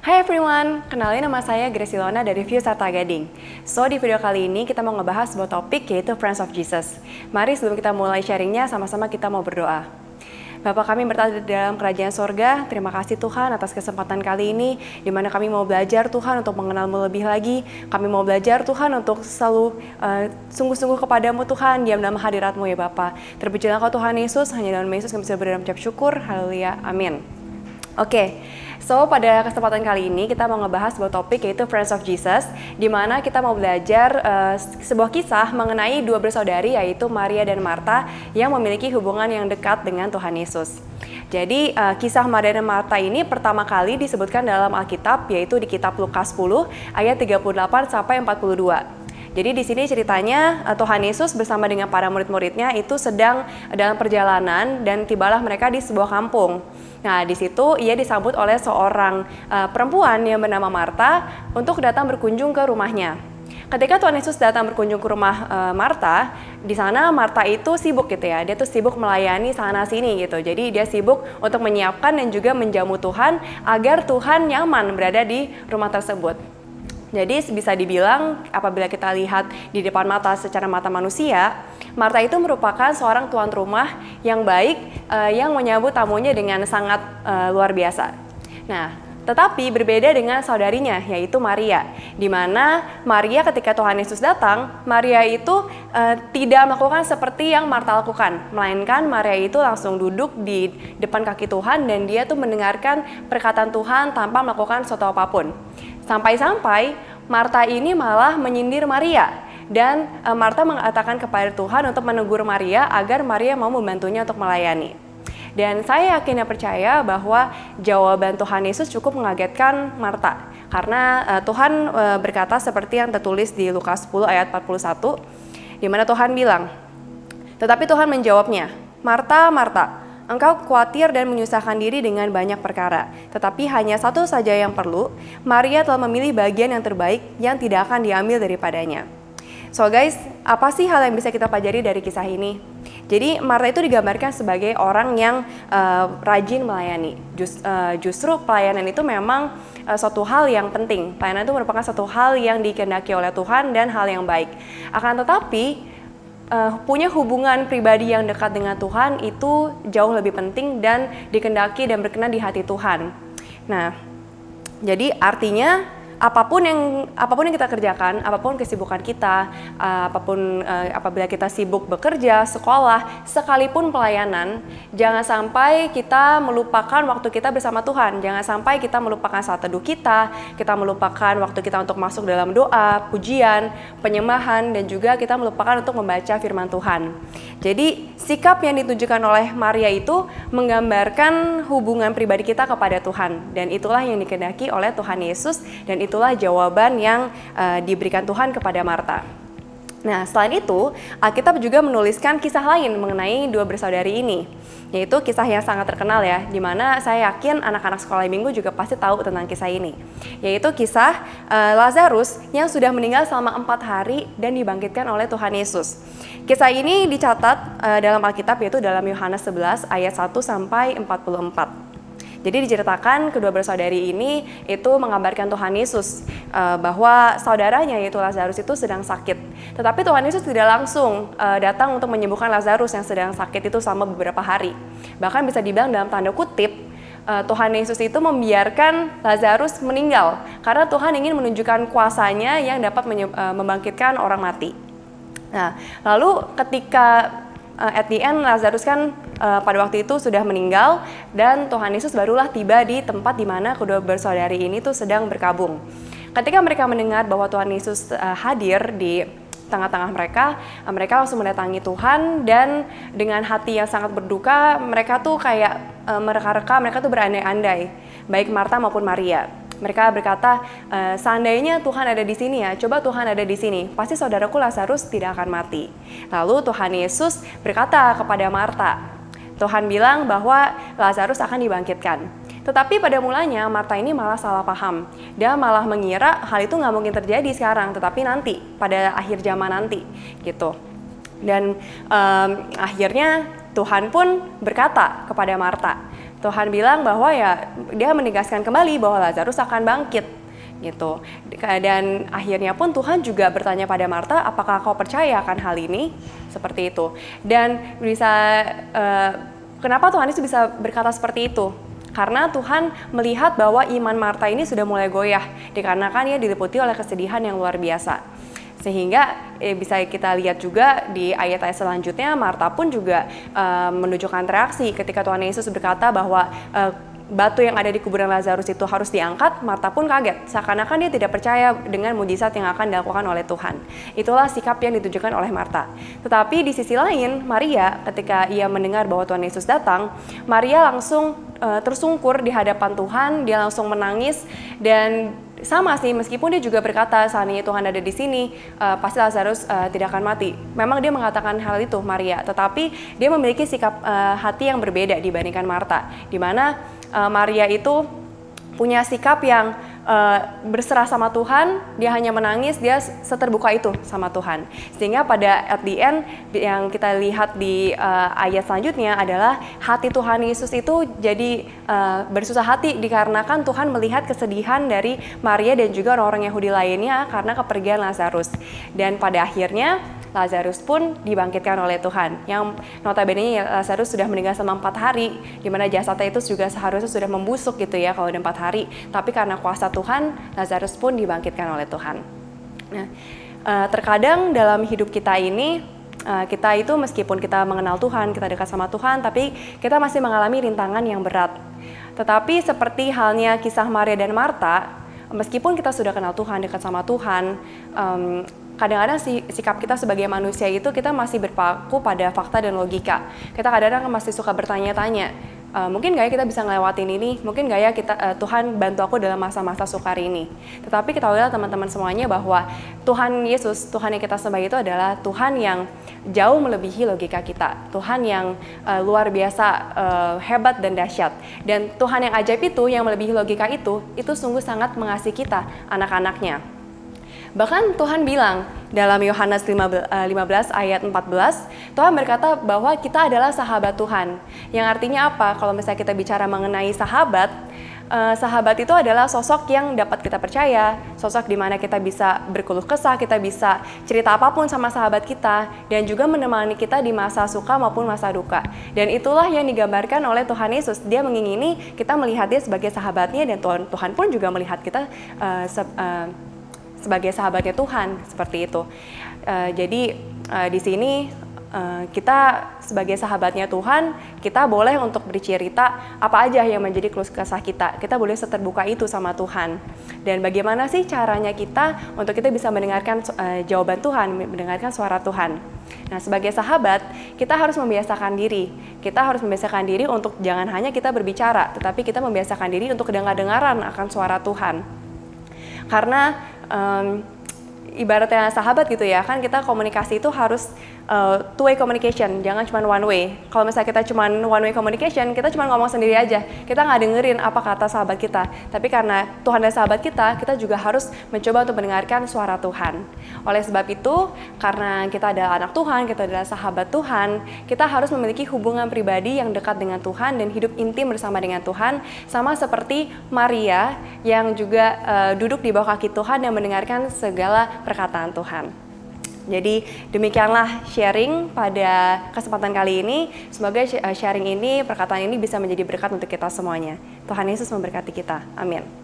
Hai everyone, kenalin nama saya Grace Ilona dari View Sarta Gading. So, di video kali ini kita mau ngebahas sebuah topik yaitu Friends of Jesus. Mari sebelum kita mulai sharingnya, sama-sama kita mau berdoa. Bapa kami berada di dalam kerajaan sorga, terima kasih Tuhan atas kesempatan kali ini, di mana kami mau belajar Tuhan untuk mengenal-Mu lebih lagi. Kami mau belajar Tuhan untuk selalu sungguh-sungguh kepadamu Tuhan, diam dalam hadirat-Mu ya Bapa. Terpujilah Kau Tuhan Yesus, hanya dalam Yesus kami bisa berdiri mengucap syukur, haleluya, amin. Oke, so pada kesempatan kali ini kita mau ngebahas sebuah topik yaitu Friends of Jesus, di mana kita mau belajar sebuah kisah mengenai dua bersaudari yaitu Maria dan Marta yang memiliki hubungan yang dekat dengan Tuhan Yesus. Jadi kisah Maria dan Marta ini pertama kali disebutkan dalam Alkitab yaitu di kitab Lukas 10 ayat 38 sampai 42. Jadi di sini ceritanya Tuhan Yesus bersama dengan para murid-muridnya itu sedang dalam perjalanan dan tibalah mereka di sebuah kampung. Nah, di situ ia disambut oleh seorang perempuan yang bernama Marta untuk datang berkunjung ke rumahnya. Ketika Tuhan Yesus datang berkunjung ke rumah Marta, di sana Marta itu sibuk gitu ya. Dia tuh sibuk melayani sana sini gitu. Jadi dia sibuk untuk menyiapkan dan juga menjamu Tuhan agar Tuhan nyaman berada di rumah tersebut. Jadi bisa dibilang apabila kita lihat di depan mata secara mata manusia, Marta itu merupakan seorang tuan rumah yang baik yang menyambut tamunya dengan sangat luar biasa. Nah, tetapi berbeda dengan saudarinya yaitu Maria, di mana Maria ketika Tuhan Yesus datang, Maria itu tidak melakukan seperti yang Marta lakukan, melainkan Maria itu langsung duduk di depan kaki Tuhan dan dia tuh mendengarkan perkataan Tuhan tanpa melakukan sesuatu apapun. Sampai-sampai Marta ini malah menyindir Maria dan Marta mengatakan kepada Tuhan untuk menegur Maria agar Maria mau membantunya untuk melayani. Dan saya yakin dan percaya bahwa jawaban Tuhan Yesus cukup mengagetkan Marta karena Tuhan berkata seperti yang tertulis di Lukas 10 ayat 41 di mana Tuhan bilang, "Tetapi Tuhan menjawabnya, Marta, Marta, engkau khawatir dan menyusahkan diri dengan banyak perkara, tetapi hanya satu saja yang perlu. Maria telah memilih bagian yang terbaik yang tidak akan diambil daripadanya." So guys, apa sih hal yang bisa kita pelajari dari kisah ini? Jadi Marta itu digambarkan sebagai orang yang rajin melayani. Justru pelayanan itu memang suatu hal yang penting. Pelayanan itu merupakan suatu hal yang dikehendaki oleh Tuhan dan hal yang baik. Akan tetapi punya hubungan pribadi yang dekat dengan Tuhan itu jauh lebih penting dan dikehendaki dan berkenan di hati Tuhan. Nah, jadi artinya apapun yang kita kerjakan, apapun kesibukan kita, apabila kita sibuk bekerja, sekolah, sekalipun pelayanan, jangan sampai kita melupakan waktu kita bersama Tuhan. Jangan sampai kita melupakan saat teduh kita melupakan waktu kita untuk masuk dalam doa, pujian, penyembahan, dan juga kita melupakan untuk membaca firman Tuhan. Jadi sikap yang ditunjukkan oleh Maria itu menggambarkan hubungan pribadi kita kepada Tuhan, dan itulah yang dikehendaki oleh Tuhan Yesus, dan itulah jawaban yang diberikan Tuhan kepada Marta. Nah, selain itu, Alkitab juga menuliskan kisah lain mengenai dua bersaudari ini, yaitu kisah yang sangat terkenal ya, di mana saya yakin anak-anak sekolah minggu juga pasti tahu tentang kisah ini, yaitu kisah Lazarus yang sudah meninggal selama 4 hari dan dibangkitkan oleh Tuhan Yesus. Kisah ini dicatat dalam Alkitab yaitu dalam Yohanes 11 ayat 1 sampai 44. Jadi diceritakan kedua bersaudari ini itu menggambarkan Tuhan Yesus bahwa saudaranya yaitu Lazarus itu sedang sakit. Tetapi Tuhan Yesus tidak langsung datang untuk menyembuhkan Lazarus yang sedang sakit itu selama beberapa hari. Bahkan bisa dibilang dalam tanda kutip Tuhan Yesus itu membiarkan Lazarus meninggal karena Tuhan ingin menunjukkan kuasanya yang dapat membangkitkan orang mati. Nah, lalu ketika at the end Lazarus kan pada waktu itu sudah meninggal dan Tuhan Yesus barulah tiba di tempat di mana kedua bersaudari ini tuh sedang berkabung. Ketika mereka mendengar bahwa Tuhan Yesus hadir di tengah-tengah mereka, mereka langsung mendatangi Tuhan dan dengan hati yang sangat berduka mereka tuh kayak mereka-reka, mereka tuh berandai-andai, baik Marta maupun Maria. Mereka berkata, seandainya Tuhan ada di sini ya, coba Tuhan ada di sini, pasti saudaraku Lazarus tidak akan mati. Lalu Tuhan Yesus berkata kepada Marta, Tuhan bilang bahwa Lazarus akan dibangkitkan. Tetapi pada mulanya Marta ini malah salah paham. Dia malah mengira hal itu nggak mungkin terjadi sekarang, tetapi nanti, pada akhir zaman nanti, gitu. Dan akhirnya Tuhan pun berkata kepada Marta, Tuhan bilang bahwa ya dia menegaskan kembali bahwa Lazarus akan bangkit gitu. Dan akhirnya pun Tuhan juga bertanya pada Marta, apakah kau percaya akan hal ini? Seperti itu. Dan kenapa Tuhan Yesus bisa berkata seperti itu? Karena Tuhan melihat bahwa iman Marta ini sudah mulai goyah, dikarenakan ia diliputi oleh kesedihan yang luar biasa. Sehingga bisa kita lihat juga di ayat-ayat selanjutnya, Marta pun juga menunjukkan reaksi ketika Tuhan Yesus berkata bahwa batu yang ada di kuburan Lazarus itu harus diangkat. Marta pun kaget, seakan-akan dia tidak percaya dengan mujizat yang akan dilakukan oleh Tuhan. Itulah sikap yang ditunjukkan oleh Marta. Tetapi di sisi lain, Maria ketika ia mendengar bahwa Tuhan Yesus datang, Maria langsung tersungkur di hadapan Tuhan, dia langsung menangis. Dan sama sih, meskipun dia juga berkata seandainya Tuhan ada di sini, pasti Lazarus tidak akan mati. Memang dia mengatakan hal itu, Maria, tetapi dia memiliki sikap hati yang berbeda dibandingkan Marta, di mana Maria itu punya sikap yang berserah sama Tuhan, dia hanya menangis, dia seterbuka itu sama Tuhan. Sehingga pada at the end yang kita lihat di ayat selanjutnya adalah hati Tuhan Yesus itu jadi bersusah hati dikarenakan Tuhan melihat kesedihan dari Maria dan juga orang-orang Yahudi lainnya karena kepergian Lazarus. Dan pada akhirnya Lazarus pun dibangkitkan oleh Tuhan. Yang notabene Lazarus sudah meninggal selama 4 hari, di mana jasadnya itu juga seharusnya sudah membusuk gitu ya kalau udah 4 hari. Tapi karena kuasa Tuhan, Lazarus pun dibangkitkan oleh Tuhan. Nah, terkadang dalam hidup kita ini, kita itu meskipun kita mengenal Tuhan, kita dekat sama Tuhan, tapi kita masih mengalami rintangan yang berat. Tetapi seperti halnya kisah Maria dan Marta, meskipun kita sudah kenal Tuhan, dekat sama Tuhan, kadang-kadang sikap kita sebagai manusia itu kita masih berpaku pada fakta dan logika. Kita kadang-kadang masih suka bertanya-tanya, mungkin gak ya kita bisa ngelewatin ini, mungkin gak ya Tuhan bantu aku dalam masa-masa sukar ini. Tetapi ketahuilah teman-teman semuanya bahwa Tuhan Yesus, Tuhan yang kita sembah itu adalah Tuhan yang jauh melebihi logika kita. Tuhan yang luar biasa hebat dan dahsyat. Dan Tuhan yang ajaib itu, yang melebihi logika itu sungguh sangat mengasihi kita, anak-anaknya. Bahkan Tuhan bilang dalam Yohanes 15 ayat 14, Tuhan berkata bahwa kita adalah sahabat Tuhan. Yang artinya apa? Kalau misalnya kita bicara mengenai sahabat, sahabat itu adalah sosok yang dapat kita percaya, sosok di mana kita bisa berkeluh kesah, kita bisa cerita apapun sama sahabat kita, dan juga menemani kita di masa suka maupun masa duka. Dan itulah yang digambarkan oleh Tuhan Yesus. Dia mengingini kita melihat dia sebagai sahabatnya, dan Tuhan pun juga melihat kita sebagai sahabatnya Tuhan, seperti itu. Jadi di sini kita sebagai sahabatnya Tuhan, kita boleh untuk bercerita apa aja yang menjadi keluh kesah kita. Kita boleh seterbuka itu sama Tuhan. Dan bagaimana sih caranya kita untuk kita bisa mendengarkan jawaban Tuhan, mendengarkan suara Tuhan. Nah, sebagai sahabat, kita harus membiasakan diri. Kita harus membiasakan diri untuk jangan hanya kita berbicara, tetapi kita membiasakan diri untuk dengar-dengaran akan suara Tuhan. Karena ibaratnya sahabat gitu ya, kan kita komunikasi itu harus two-way communication, jangan cuma one way. Kalau misalnya kita cuma one-way communication, kita cuma ngomong sendiri aja, kita nggak dengerin apa kata sahabat kita. Tapi karena Tuhan adalah sahabat kita juga harus mencoba untuk mendengarkan suara Tuhan. Oleh sebab itu, karena kita adalah anak Tuhan, kita adalah sahabat Tuhan, kita harus memiliki hubungan pribadi yang dekat dengan Tuhan dan hidup intim bersama dengan Tuhan, sama seperti Maria yang juga duduk di bawah kaki Tuhan dan mendengarkan segala perkataan Tuhan. Jadi demikianlah sharing pada kesempatan kali ini. Semoga sharing ini, perkataan ini bisa menjadi berkat untuk kita semuanya. Tuhan Yesus memberkati kita. Amin.